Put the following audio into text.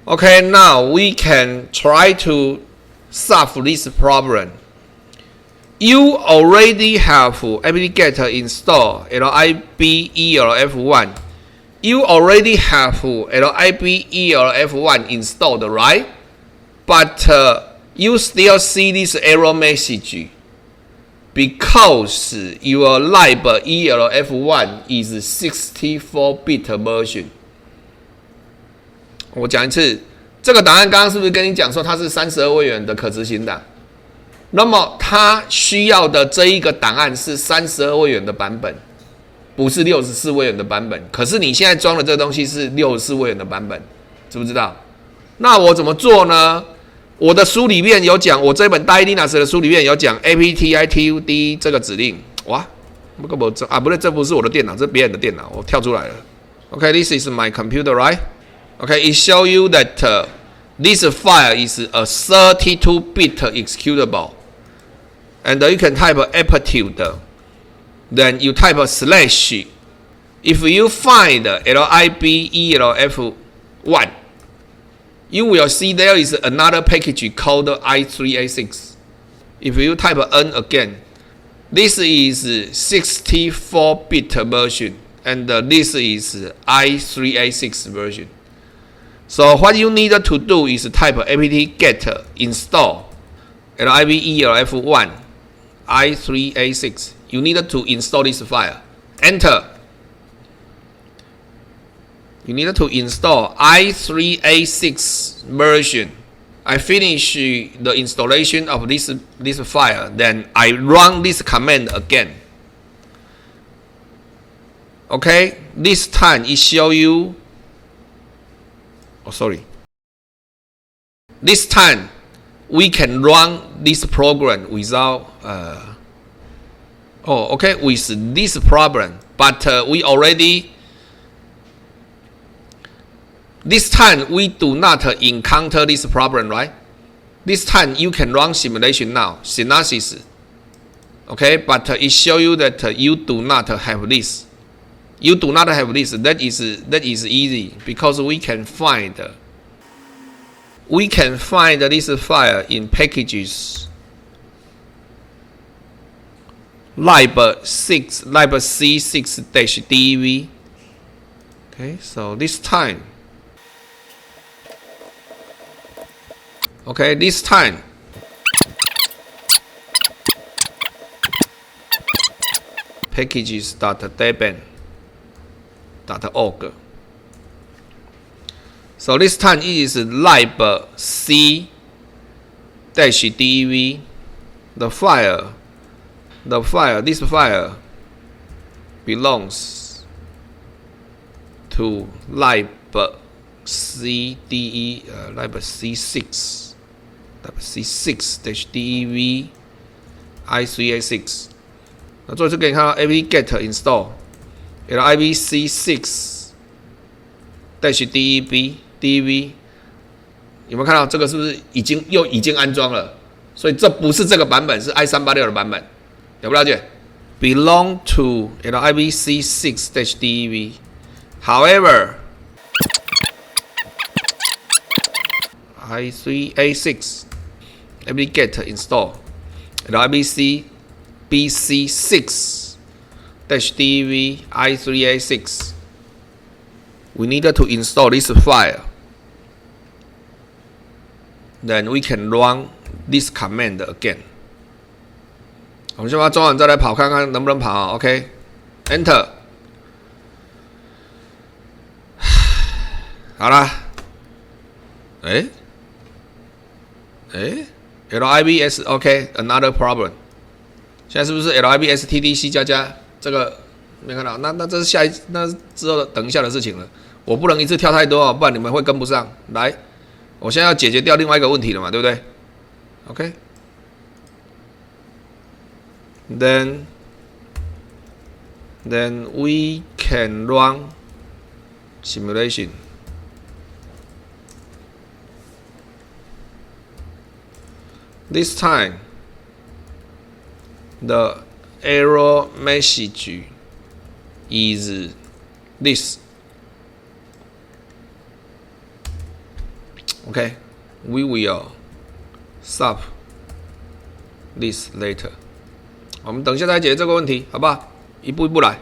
Okay, now we can try to solve this problem. You already have apt-get installed libelf1. You already have libelf1 installed, right? But you still see this error message because your libelf1 is 64-bit version.我讲一次，这个档案刚刚是不是跟你讲说它是32位元的可执行档？那么它需要的这一个档案是32位元的版本，不是64位元的版本。可是你现在装的这个东西是64位元的版本，知不知道？那我怎么做呢？我的书里面有讲，我这本 Linux 的书里面有讲 apt-itud 这个指令。哇，不对，这不是我的电脑，这是别人的电脑，我跳出来了。Okay, this is my computer, right? Okay, it shows you that this file is a 32-bit executable, and you can type aptitude. Then you type /. If you find libelf1, you will see there is another package called i386. If you type n again, this is 64-bit version, and this is i386 version. So what you need to do is type apt-get install libelf1 i386. You need to install this file. Enter. You need to install i386 version. I finish the installation of this file. Then I run this command again. Okay, this time it show you. Oh, sorry. This time we can run this program without. Okay, with this problem, but we already. This time we do not encounter this problem, right? This time you can run simulation now, synopsis. Okay, but it shows you that you do not have this. You do not have this. That is easy because we can find this file in packages. libc6-dev. Okay, so this time. Okay, this time. Packages.debian.org. So this time it is libc-dev. This file belongs to libc6-dev i386。那最后就给你看到 apt-get install libc6-dev， 有没有看到这个是不是已经安装了？所以这不是这个版本，是 i386 的版本，了不了解 ？Belong to libc6-dev. However, i386 apt-get install libc-bc6-dev i386. We need to install this file. Then we can run this command again. 我们先把它装完再来跑看看能不能跑。OK, Enter. 好啦。libs OK, another problem. 现在是不是 libstdc 加这个没看到？那这是那之后等一下的事情了。我不能一次跳太多，不然你们会跟不上。来，我现在要解决掉另外一个问题了嘛，对不对 ？OK. Then we can run simulation. This time, the error message is this. OK，we will solve this later。我们等一下再解决这个问题，好不好？一步一步来。